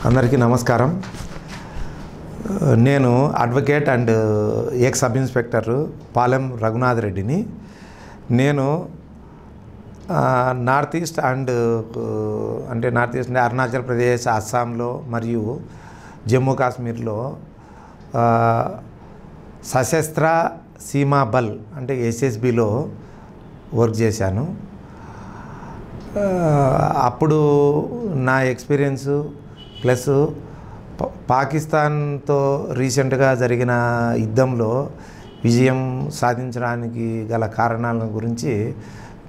అందరికీ నమస్కారం. నేను advocate and X sub inspector Palem Raghunath రెడ్డిని. నేను నార్త్ ఈస్ట్ అంటే అరుణాచల్ ప్రదేశ్, అస్సాంలో మరియు జమ్మూ కాశ్మీర్లో సశస్త్ర సీమా బల్ అంటే ఎస్ఎస్బిలో వర్క్ చేశాను. అప్పుడు నా ఎక్స్పీరియన్సు ప్లస్ పాకిస్తాన్తో రీసెంట్గా జరిగిన యుద్ధంలో విజయం సాధించడానికి గల కారణాల గురించి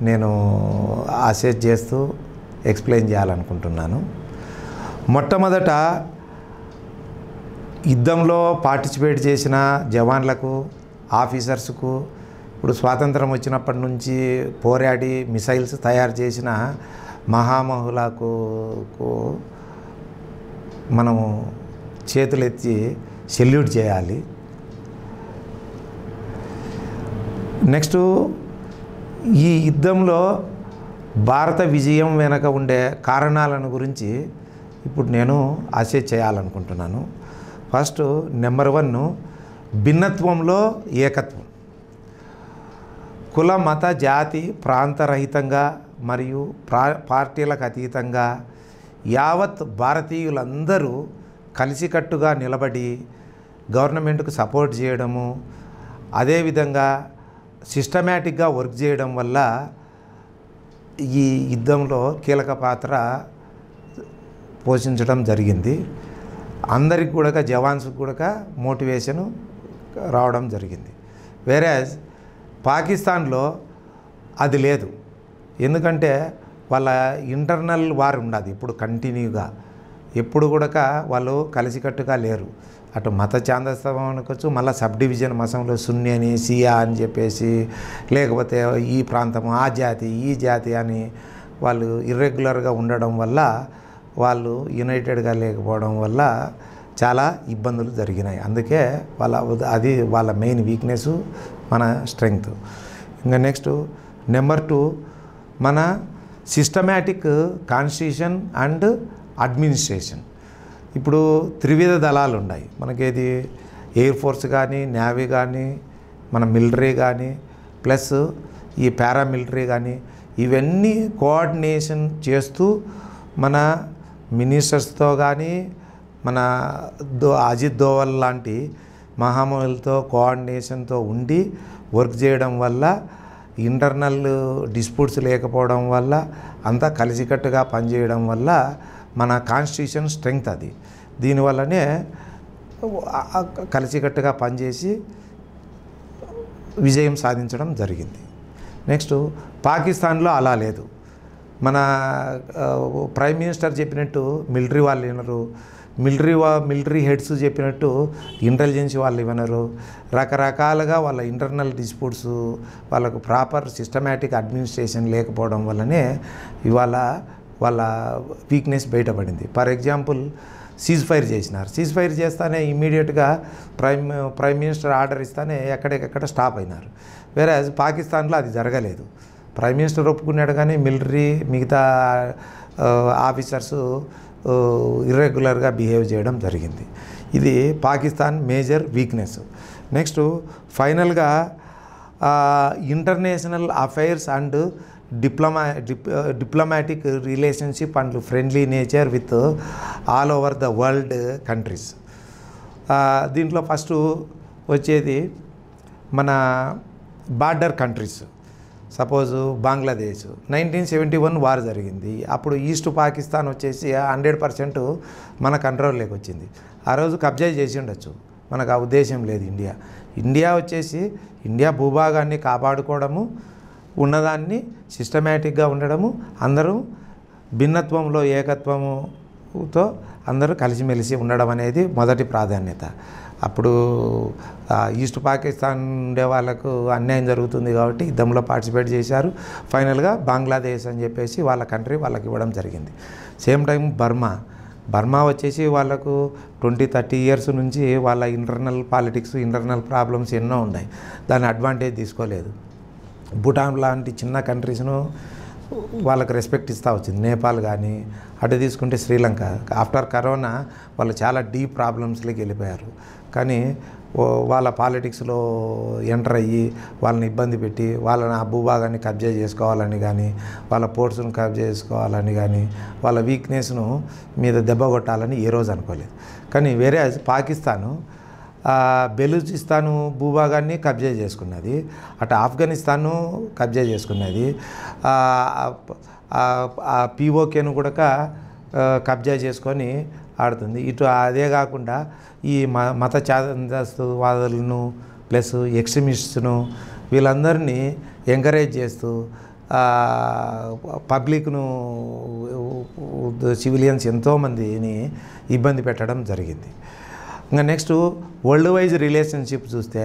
నేను అసెస్ చేస్తూ ఎక్స్ప్లెయిన్ చేయాలనుకుంటున్నాను. మొట్టమొదట యుద్ధంలో పార్టిసిపేట్ చేసిన జవాన్లకు, ఆఫీసర్స్కు, ఇప్పుడు స్వాతంత్రం వచ్చినప్పటి నుంచి పోరాడి మిసైల్స్ తయారు చేసిన మహామహులకు మనము చేతులెత్తి సెల్యూట్ చేయాలి. నెక్స్ట్, ఈ యుద్ధంలో భారత విజయం వెనక ఉండే కారణాలను గురించి ఇప్పుడు నేను అసెస్ చేయాలనుకుంటున్నాను. ఫస్ట్, నెంబర్ 1, భిన్నత్వంలో ఏకత్వం. కుల, మత, జాతి, ప్రాంతరహితంగా మరియు పార్టీలకు అతీతంగా యావత్ భారతీయులందరూ కలిసికట్టుగా నిలబడి గవర్నమెంట్కు సపోర్ట్ చేయడము, అదేవిధంగా సిస్టమేటిక్గా వర్క్ చేయడం వల్ల ఈ యుద్ధంలో కీలక పాత్ర పోషించడం జరిగింది. అందరికి కూడా, జవాన్స్కి కూడా మోటివేషన్ రావడం జరిగింది. వేరేజ్ పాకిస్తాన్లో అది లేదు. ఎందుకంటే వాళ్ళ ఇంటర్నల్ వార్ ఉన్నది ఇప్పుడు కంటిన్యూగా. ఎప్పుడు కూడా వాళ్ళు కలిసికట్టుగా లేరు. అటు మత ఛాందస్తవం అనుకోవచ్చు, మళ్ళీ సబ్ డివిజన్ మతంలో సున్ని అని, సియా అని చెప్పేసి, లేకపోతే ఈ ప్రాంతము ఆ జాతి ఈ జాతి అని వాళ్ళు ఇర్రెగ్యులర్గా ఉండడం వల్ల, వాళ్ళు యునైటెడ్గా లేకపోవడం వల్ల చాలా ఇబ్బందులు జరిగినాయి. అందుకే అది వాళ్ళ మెయిన్ వీక్నెస్, మన స్ట్రెంగ్త్. ఇంకా నెక్స్ట్, నెంబర్ 2, మన సిస్టమేటిక్ కాన్స్టిట్యూషన్ అండ్ అడ్మినిస్ట్రేషన్. ఇప్పుడు త్రివిధ దళాలు ఉన్నాయి మనకేది, ఎయిర్ ఫోర్స్ కానీ, నేవీ కానీ, మన మిలిటరీ కానీ, ప్లస్ ఈ పారామిలిటరీ కానీ, ఇవన్నీ కోఆర్డినేషన్ చేస్తూ మన మినిస్టర్స్తో కానీ, మన అజిత్ దోవల్ లాంటి మహామహులతో కోఆర్డినేషన్తో ఉండి వర్క్ చేయడం వల్ల, ఇంటర్నల్ డిస్ప్యూట్స్ లేకపోవడం వల్ల, అంతా కలిసికట్టుగా పనిచేయడం వల్ల మన కాన్స్టిట్యూషన్ స్ట్రెంగ్త్ అది. దీనివల్లనే కలిసికట్టుగా పనిచేసి విజయం సాధించడం జరిగింది. నెక్స్ట్, పాకిస్తాన్లో అలా లేదు. మన ప్రైమ్ మినిస్టర్ చెప్పినట్టు మిలిటరీ వాళ్ళు వినరు, మిలిటరీ హెడ్స్ చెప్పినట్టు ఇంటెలిజెన్స్ వాళ్ళు వినరు. రకరకాలుగా వాళ్ళ ఇంటర్నల్ డిస్ప్యూట్స్, వాళ్ళకు ప్రాపర్ సిస్టమేటిక్ అడ్మినిస్ట్రేషన్ లేకపోవడం వల్లనే ఇవాళ వాళ్ళ వీక్నెస్ బయటపడింది. ఫర్ ఎగ్జాంపుల్, సీజ్ ఫైర్ చేసినారు. సీజ్ ఫైర్ చేస్తానే ఇమ్మీడియట్గా ప్రైమ్ మినిస్టర్ ఆర్డర్ ఇస్తానే ఎక్కడికెక్కడ స్టాప్ అయినారు. వేరే పాకిస్తాన్లో అది జరగలేదు. ప్రైమ్ మినిస్టర్ ఒప్పుకున్నాడు కానీ మిలిటరీ మిగతా ఆఫీసర్సు ఇర్రెగ్యులర్గా బిహేవ్ చేయడం జరిగింది. ఇది పాకిస్తాన్ మేజర్ వీక్నెస్. నెక్స్ట్, ఫైనల్గా international affairs and diplomatic relationship and friendly nature with all over the world countries. దీంట్లో ఫస్ట్ వచ్చేది మన border countries. Suppose Bangladesh 1971 war జరిగింది. అప్పుడు ఈస్ట్ పాకిస్తాన్ వచ్చేసి 100% మన కంట్రోల్లోకి వచ్చింది. ఆ రోజు కబ్జా చేసి ఉండొచ్చు, మనకు ఆ ఉద్దేశం లేదు. ఇండియా వచ్చేసి ఇండియా భూభాగాన్ని కాపాడుకోవడము, ఉన్నదాన్ని సిస్టమేటిక్గా ఉండడము, అందరూ భిన్నత్వంలో ఏకత్వముతో అందరూ కలిసిమెలిసి ఉండడం అనేది మొదటి ప్రాధాన్యత. అప్పుడు ఈస్ట్ పాకిస్తాన్ ఉండే వాళ్ళకు అన్యాయం జరుగుతుంది కాబట్టి యుద్ధంలో పార్టిసిపేట్ చేశారు. ఫైనల్గా బంగ్లాదేశ్ అని చెప్పేసి వాళ్ళ కంట్రీ వాళ్ళకి ఇవ్వడం జరిగింది. సేమ్ టైం బర్మా వచ్చేసి వాళ్ళకు 20-30 ఇయర్స్ నుంచి వాళ్ళ ఇంటర్నల్ పాలిటిక్స్, ఇంటర్నల్ ప్రాబ్లమ్స్ ఎన్నో ఉన్నాయి. దాన్ని అడ్వాంటేజ్ తీసుకోలేదు. భూటాన్ లాంటి చిన్న కంట్రీస్ను వాళ్ళకి రెస్పెక్ట్ ఇస్తూ వచ్చింది. నేపాల్ కానీ అటు తీసుకుంటే శ్రీలంక ఆఫ్టర్ కరోనా వాళ్ళు చాలా డీప్ ప్రాబ్లమ్స్లోకి వెళ్ళిపోయారు. కానీ వాళ్ళ పాలిటిక్స్లో ఎంటర్ అయ్యి వాళ్ళని ఇబ్బంది పెట్టి వాళ్ళని ఆ భూభాగాన్ని కబ్జా చేసుకోవాలని కానీ వాళ్ళ పోర్ట్స్ను కబ్జా చేసుకోవాలని కానీ వాళ్ళ వీక్నెస్ను మీద దెబ్బ కొట్టాలని ఏ రోజు అనుకోలేదు. కానీ వేరే పాకిస్తాను బెలూచిస్తాను భూభాగాన్ని కబ్జా చేసుకున్నది, అటు ఆఫ్ఘనిస్తాను కబ్జా చేసుకున్నది, పిఓకేను కూడా కబ్జా చేసుకొని ఆడుతుంది. ఇటు అదే కాకుండా ఈ మత ఛాందస్తవాదులను ప్లస్ ఎక్స్ట్రీమిస్ట్ను వీళ్ళందరినీ ఎంకరేజ్ చేస్తూ పబ్లిక్ను సివిలియన్స్ ఎంతోమందిని ఇబ్బంది పెట్టడం జరిగింది. ఇంకా నెక్స్ట్ వరల్డ్ వైజ్ రిలేషన్షిప్ చూస్తే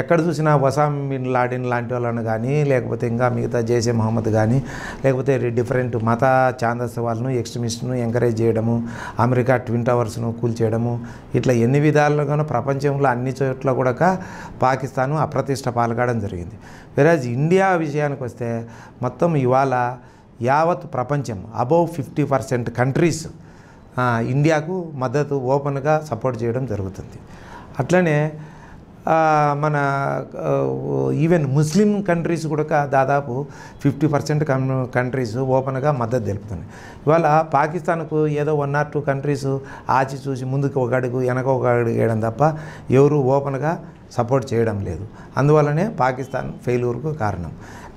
ఎక్కడ చూసినా ఒసామా బిన్ లాడెన్ లాంటి వాళ్ళని కానీ లేకపోతే ఇంకా మిగతా జైషే మహమ్మద్ కానీ లేకపోతే డిఫరెంట్ మత ఛాందస వాళ్ళను ఎక్స్ట్రీమిస్ట్ను ఎంకరేజ్ చేయడము, అమెరికా ట్విన్ టవర్స్ను కూల్చేయడము, ఇట్లా ఎన్ని విధాలుగానో ప్రపంచంలో అన్ని చోట్ల కూడా పాకిస్తాను అప్రతిష్ట పాల్గొనడం జరిగింది. వెరాజ్ ఇండియా విషయానికి వస్తే మొత్తం ఇవాళ యావత్ ప్రపంచం అబౌవ్ 50% కంట్రీస్ ఇండియాకు మద్దతు ఓపెన్గా సపోర్ట్ చేయడం జరుగుతుంది. అట్లనే మన ఈవెన్ ముస్లిం కంట్రీస్ కూడా దాదాపు 50% కంట్రీస్ ఓపెన్గా మద్దతు తెలుపుతున్నాయి. ఇవాళ పాకిస్తాన్కు ఏదో 1 or 2 కంట్రీస్ ఆచి చూసి ముందుకు ఒక అడుగు వెనక ఒక అడుగు వేయడం తప్ప ఎవరు ఓపెన్గా సపోర్ట్ చేయడం లేదు. అందువల్లనే పాకిస్తాన్ ఫెయిల్యూర్కు కారణం.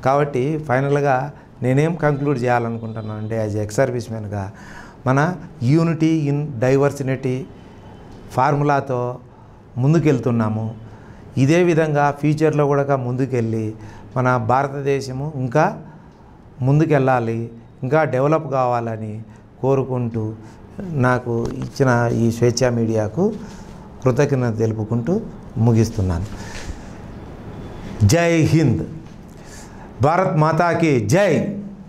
కాబట్టి ఫైనల్గా నేనేం కంక్లూడ్ చేయాలనుకుంటున్నాను అంటే యాజ్ ఎక్స్ సర్వీస్ మ్యాన్గా మన యూనిటీ ఇన్ డైవర్సిటీ ఫార్ములాతో ముందుకెళ్తున్నాము. ఇదే విధంగా ఫ్యూచర్లో కూడా ముందుకెళ్ళి మన భారతదేశము ఇంకా ముందుకెళ్ళాలి, ఇంకా డెవలప్ కావాలని కోరుకుంటూ నాకు ఇచ్చిన ఈ స్వేచ్ఛా మీడియాకు కృతజ్ఞత తెలుపుకుంటూ ముగిస్తున్నాను. జై హింద్, భారత్ మాతాకి జై.